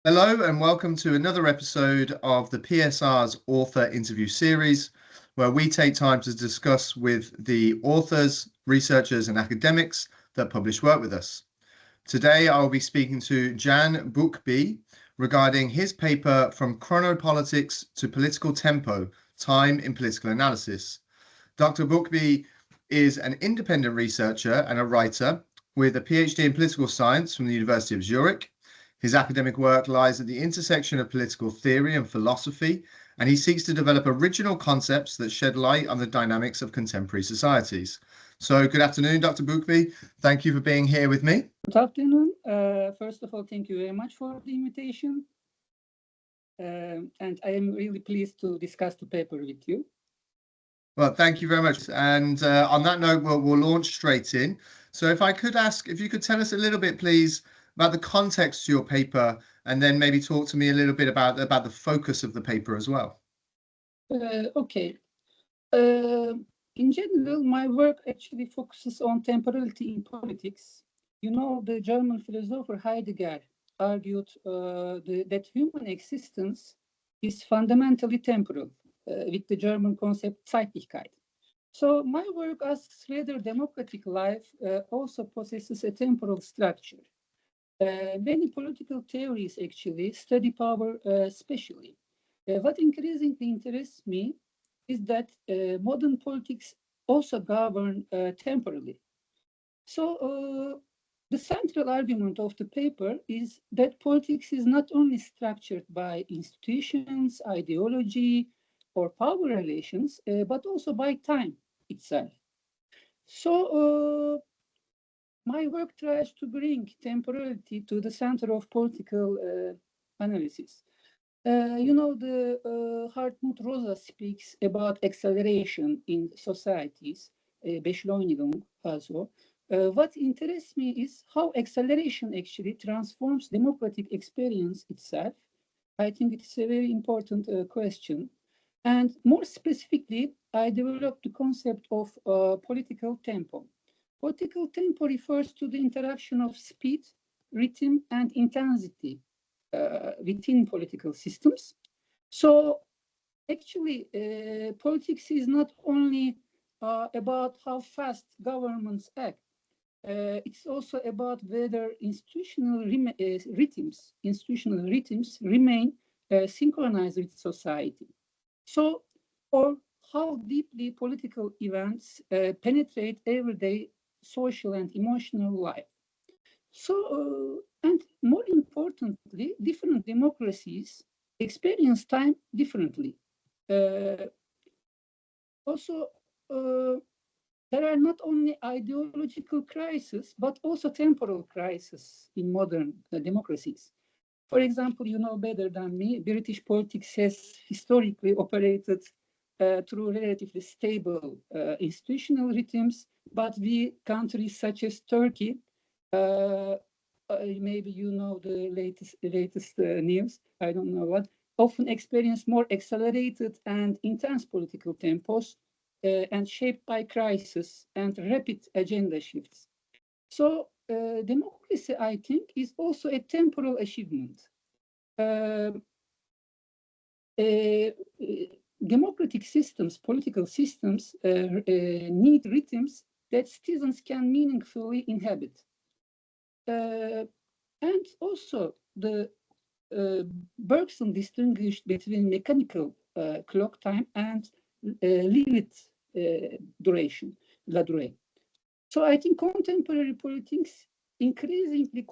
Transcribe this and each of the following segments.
Hello and welcome to another episode of the PSR's author interview series, where we take time to discuss with the authors, researchers and academics that publish work with us. Today I will be speaking to Can Buyukbay regarding his paper From Chronopolitics to Political Tempo, Time in Political Analysis. Dr. Buyukbay is an independent researcher and a writer with a PhD in political science from the University of Zurich. His academic work lies at the intersection of political theory and philosophy, and he seeks to develop original concepts that shed light on the dynamics of contemporary societies. So good afternoon, Dr. Buyukbay. Thank you for being here with me. Good afternoon. First of all, thank you very much for the invitation. And I am really pleased to discuss the paper with you. Well, thank you very much. And on that note, we'll launch straight in. So if I could ask, if you could tell us a little bit, please, about the context to your paper, and then maybe talk to me a little bit about the focus of the paper as well. Okay. In general, my work actually focuses on temporality in politics. You know, the German philosopher Heidegger argued that human existence is fundamentally temporal, with the German concept Zeitlichkeit. So my work asks whether democratic life also possesses a temporal structure. Many political theories actually study power specially. What increasingly interests me is that modern politics also govern temporally. So the central argument of the paper is that politics is not only structured by institutions, ideology, or power relations, but also by time itself. So my work tries to bring temporality to the center of political analysis. You know, the Hartmut Rosa speaks about acceleration in societies, Beschleunigung also. What interests me is how acceleration actually transforms democratic experience itself. I think it's a very important question. And more specifically, I developed the concept of political tempo. Political tempo refers to the interaction of speed, rhythm, and intensity within political systems. So actually, politics is not only about how fast governments act. It's also about whether institutional rhythms remain synchronized with society. So, or how deeply political events penetrate everyday social and emotional life. So, and more importantly, different democracies experience time differently. Also, there are not only ideological crises, but also temporal crises in modern democracies. For example, you know better than me, British politics has historically operated through relatively stable institutional rhythms, but countries such as Turkey, maybe you know the latest news, I don't know what, often experience more accelerated and intense political tempos and shaped by crisis and rapid agenda shifts. So democracy, I think, is also a temporal achievement. Democratic systems, political systems, need rhythms that citizens can meaningfully inhabit. And also, the Bergson distinguished between mechanical clock time and lived duration, la durée. So I think contemporary politics increasingly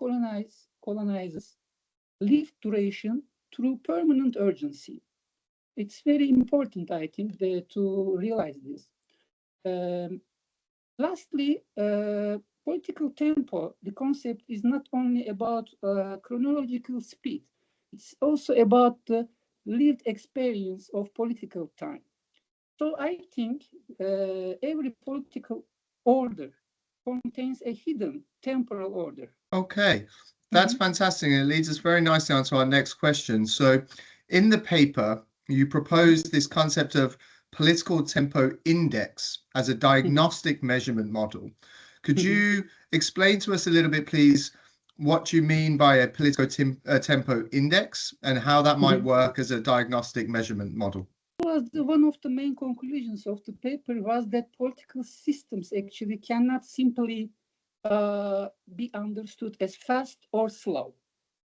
colonizes lived duration through permanent urgency. It's very important, I think, to realize this. Lastly, political tempo, the concept is not only about chronological speed, it's also about the lived experience of political time. So I think every political order contains a hidden temporal order. Okay, that's fantastic. And it leads us very nicely on to our next question. So in the paper, you proposed this concept of political tempo index as a diagnostic measurement model. Could you explain to us a little bit, please, what you mean by a political tempo index and how that might work as a diagnostic measurement model. One of the main conclusions of the paper was that political systems actually cannot simply be understood as fast or slow.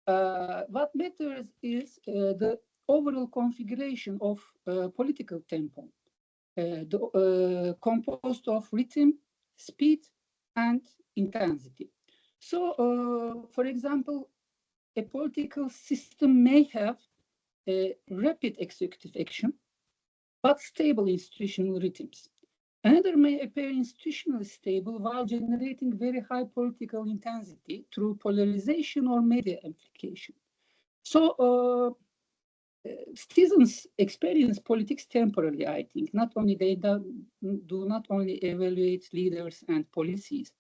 What matters is the overall configuration of political tempo, composed of rhythm, speed, and intensity. So, for example, a political system may have a rapid executive action, but stable institutional rhythms. Another may appear institutionally stable while generating very high political intensity through polarization or media amplification. So, citizens experience politics temporarily, I think. Not only they do not only evaluate leaders and policies.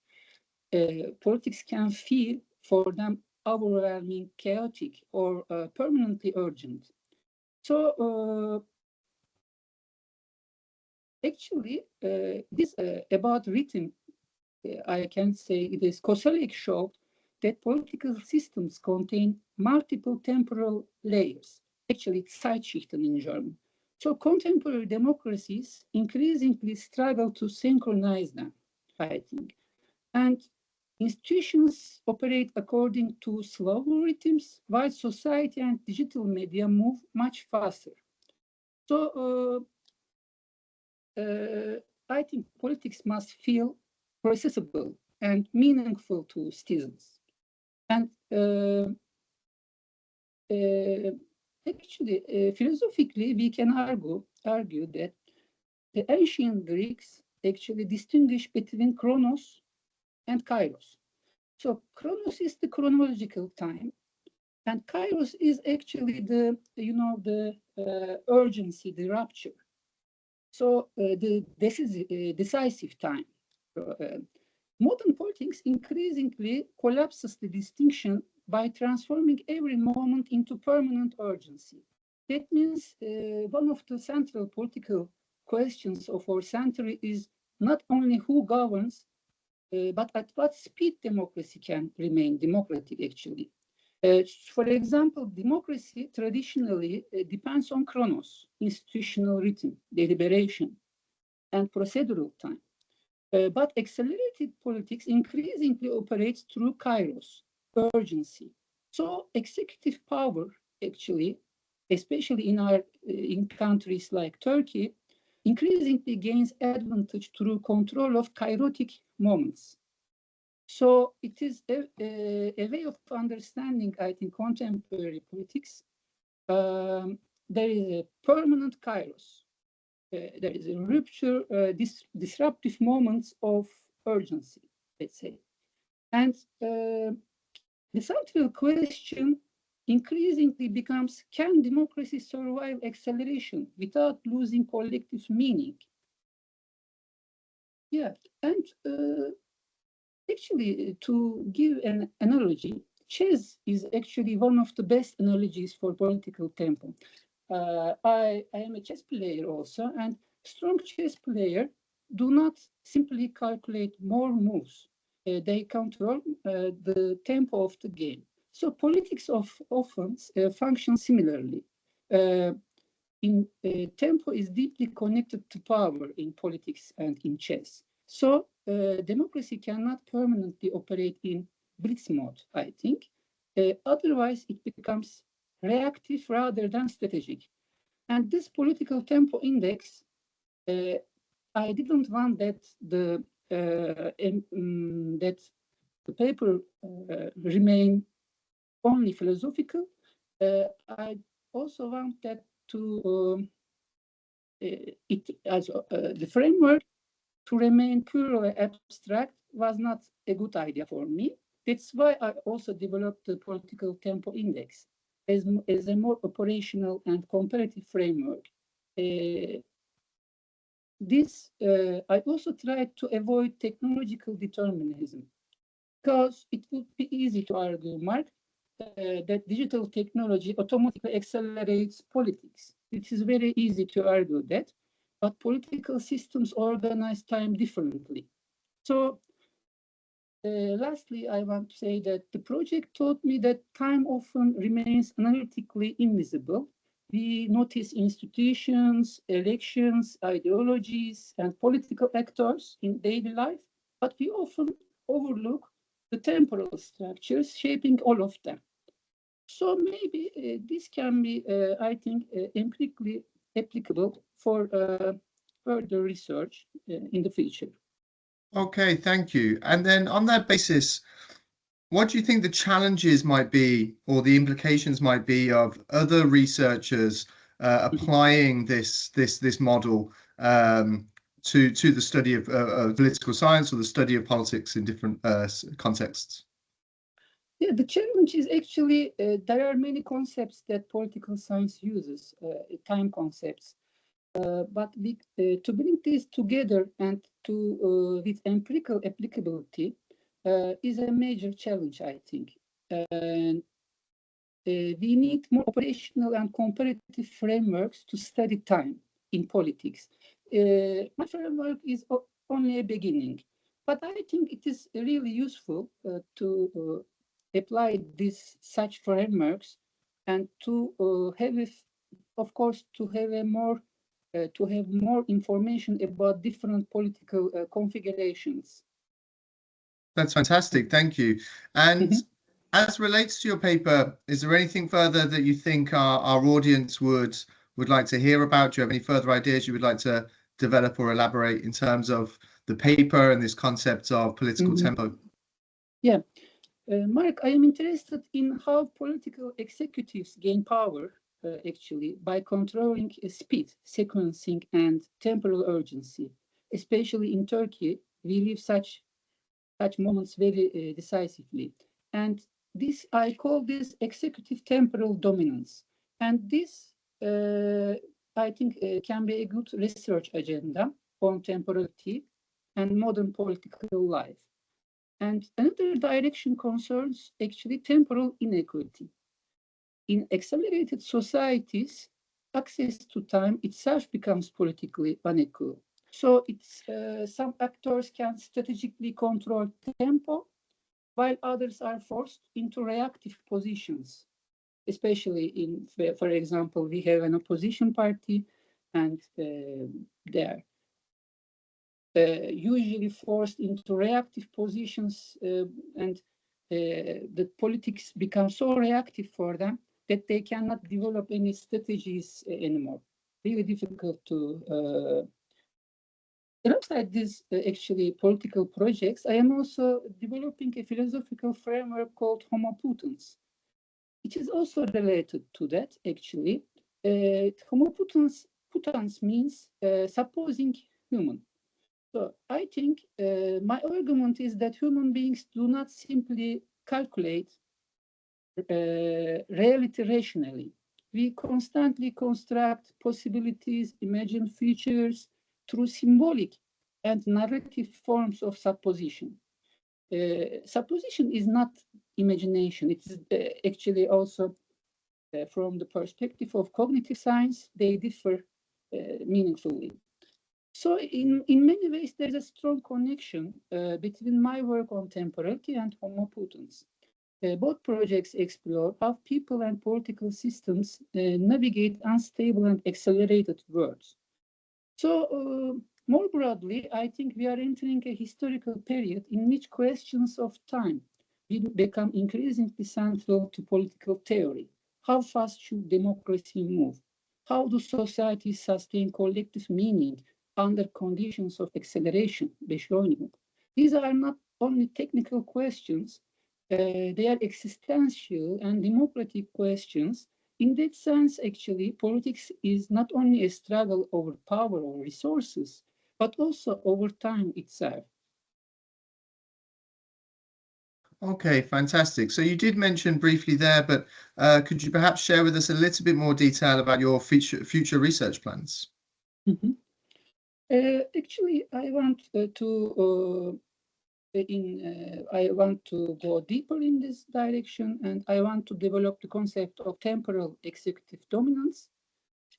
Politics can feel for them overwhelming, chaotic, or permanently urgent. So, actually, this about rhythm, I can say it is Koselleck showed that political systems contain multiple temporal layers. Actually, it's Zeitschichten in German. So contemporary democracies increasingly struggle to synchronize them, I think. And institutions operate according to slower rhythms, while society and digital media move much faster. So I think politics must feel processable and meaningful to citizens. And actually, philosophically, we can argue that the ancient Greeks actually distinguish between chronos and kairos. So chronos is the chronological time, and kairos is actually the urgency, the rupture. So the decisive time. Modern politics increasingly collapses the distinction by transforming every moment into permanent urgency. That means one of the central political questions of our century is not only who governs, but at what speed democracy can remain democratic, actually. For example, democracy traditionally depends on chronos, institutional rhythm, deliberation, and procedural time. But accelerated politics increasingly operates through kairos, urgency. So executive power, actually, especially in countries like Turkey, increasingly gains advantage through control of kairotic moments. So it is a way of understanding, I think, contemporary politics. There is a permanent kairos. There is a rupture, disruptive moments of urgency, let's say. And the central question increasingly becomes, can democracy survive acceleration without losing collective meaning? Yeah, and actually, to give an analogy, chess is actually one of the best analogies for political tempo. I am a chess player also, and strong chess players do not simply calculate more moves. They control the tempo of the game. So politics often function similarly. Uh, Tempo is deeply connected to power in politics and in chess. So democracy cannot permanently operate in blitz mode, I think. Otherwise, it becomes reactive rather than strategic. And this political tempo index, I didn't want that that the paper remain only philosophical. I also want that to it as the framework to remain purely abstract was not a good idea for me. That's why I also developed the political tempo index as a more operational and comparative framework. I also tried to avoid technological determinism because it would be easy to argue, Mark, that digital technology automatically accelerates politics. It is very easy to argue that, but political systems organize time differently. So lastly, I want to say that the project taught me that time often remains analytically invisible. We notice institutions, elections, ideologies, and political actors in daily life, but we often overlook the temporal structures shaping all of them. So maybe this can be, I think, empirically applicable for further research in the future. Okay, thank you. And then on that basis, what do you think the challenges might be or the implications might be of other researchers applying this model to the study of political science or the study of politics in different contexts? Yeah, the challenge is actually there are many concepts that political science uses, time concepts. But to bring this together and to with empirical applicability is a major challenge, I think. And we need more operational and comparative frameworks to study time in politics. My framework is only a beginning, but I think it is really useful to apply such frameworks and to have, of course, to have more information about different political configurations. That's fantastic. Thank you. And Mhm. as relates to your paper, is there anything further that you think our audience would like to hear about? Do you have any further ideas you would like to develop or elaborate in terms of the paper and this concept of political Mhm. tempo? Yeah. Mark, I am interested in how political executives gain power, actually, by controlling speed, sequencing, and temporal urgency. Especially in Turkey, we live such moments very decisively. And this, I call this executive temporal dominance. And this, I think, can be a good research agenda on temporality and modern political life. And another direction concerns actually temporal inequity. In accelerated societies, access to time itself becomes politically unequal. So some actors can strategically control tempo, while others are forced into reactive positions. Especially for example, we have an opposition party, and they are usually forced into reactive positions, and the politics become so reactive for them that they cannot develop any strategies anymore. Really difficult to. Alongside these actually political projects, I am also developing a philosophical framework called homopotence. It is also related to that, actually. Homopotence means supposing human. So I think my argument is that human beings do not simply calculate reality rationally. We constantly construct possibilities, imagine futures through symbolic and narrative forms of supposition. Supposition is not imagination. It is actually also from the perspective of cognitive science, they differ meaningfully. So in many ways, there's a strong connection between my work on temporality and homopotence. Both projects explore how people and political systems navigate unstable and accelerated worlds. So more broadly, I think we are entering a historical period in which questions of time will become increasingly central to political theory. How fast should democracy move? How do societies sustain collective meaning under conditions of acceleration, beschleunigung? These are not only technical questions, they are existential and democratic questions. In that sense, actually, politics is not only a struggle over power or resources, but also over time itself. Okay, fantastic. So you did mention briefly there, but could you perhaps share with us a little bit more detail about your future research plans? Mhm. Actually, I want I want to go deeper in this direction, and I want to develop the concept of temporal executive dominance.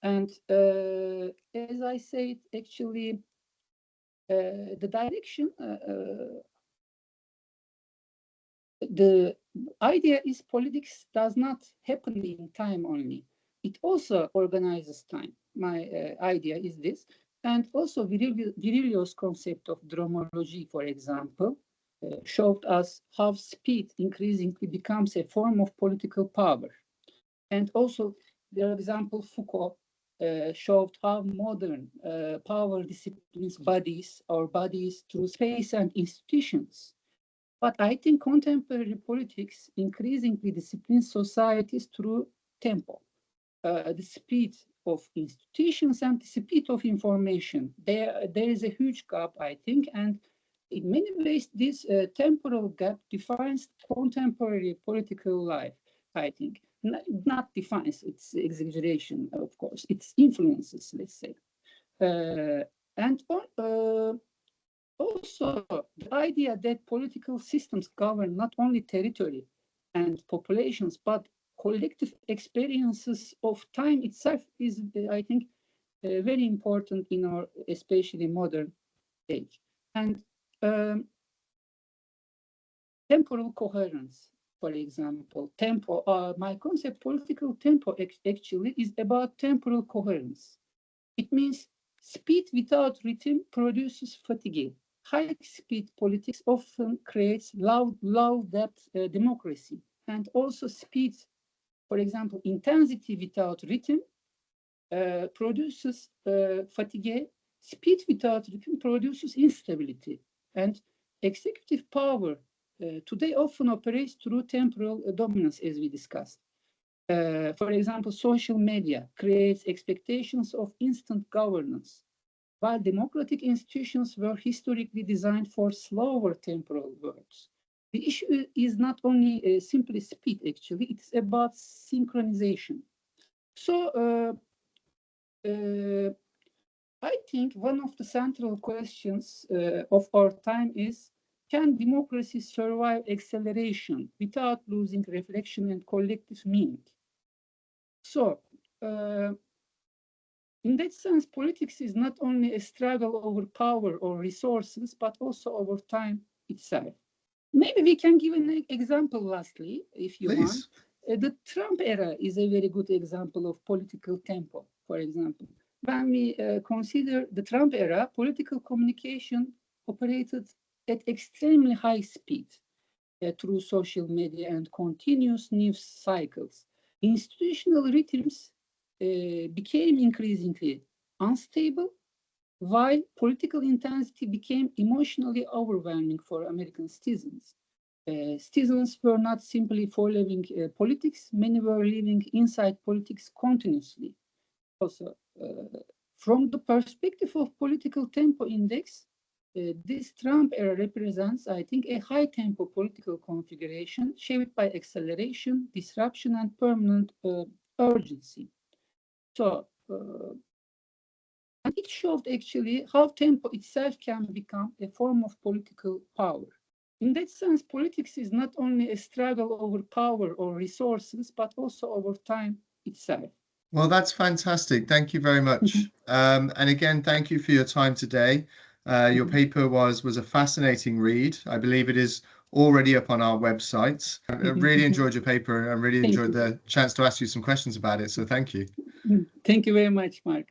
And as I said, actually, the direction the idea is politics does not happen in time only. It also organizes time. My idea is this. And also Virilio's concept of dromology, for example, showed us how speed increasingly becomes a form of political power. And also, for example, Foucault showed how modern power disciplines our bodies through space and institutions. But I think contemporary politics increasingly disciplines societies through tempo, the speed of institutions and the speed of information. There is a huge gap, I think, and in many ways, this temporal gap defines contemporary political life, I think. Not defines, it's exaggeration, of course. It's influences, let's say. And also, the idea that political systems govern not only territory and populations, but collective experiences of time itself is, I think, very important in our especially modern age. And temporal coherence, for example, tempo, my concept political tempo actually is about temporal coherence. It means speed without rhythm produces fatigue. High-speed politics often creates low-depth democracy. And also speed, for example, intensity without rhythm produces fatigue. Speed without rhythm produces instability. And executive power today often operates through temporal dominance, as we discussed. For example, social media creates expectations of instant governance, while democratic institutions were historically designed for slower temporal works. The issue is not only simply speed, actually, it's about synchronization. So I think one of the central questions of our time is, can democracy survive acceleration without losing reflection and collective meaning? So, in that sense, politics is not only a struggle over power or resources, but also over time itself. Maybe we can give an example lastly, if you want. The Trump era is a very good example of political tempo, for example. When we consider the Trump era, political communication operated at extremely high speed through social media and continuous news cycles. Institutional rhythms became increasingly unstable, while political intensity became emotionally overwhelming for American citizens. Citizens were not simply following politics, many were living inside politics continuously. Also, from the perspective of political tempo index, this Trump era represents, I think, a high tempo political configuration shaped by acceleration, disruption, and permanent urgency. So, and it showed actually how tempo itself can become a form of political power. In that sense, politics is not only a struggle over power or resources, but also over time itself. Well, that's fantastic. Thank you very much. And again, thank you for your time today. Your paper was a fascinating read. I believe it is already up on our website. I really enjoyed your paper and really enjoyed the chance to ask you some questions about it. So thank you. Thank you very much, Mark.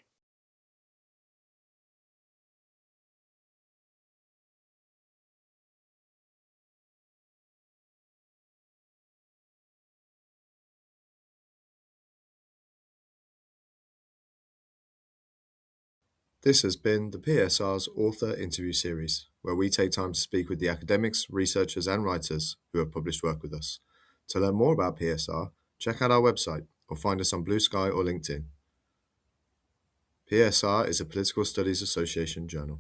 This has been the PSR's author interview series, where we take time to speak with the academics, researchers, and writers who have published work with us. To learn more about PSR, check out our website or find us on Blue Sky or LinkedIn. PSR is a Political Studies Association journal.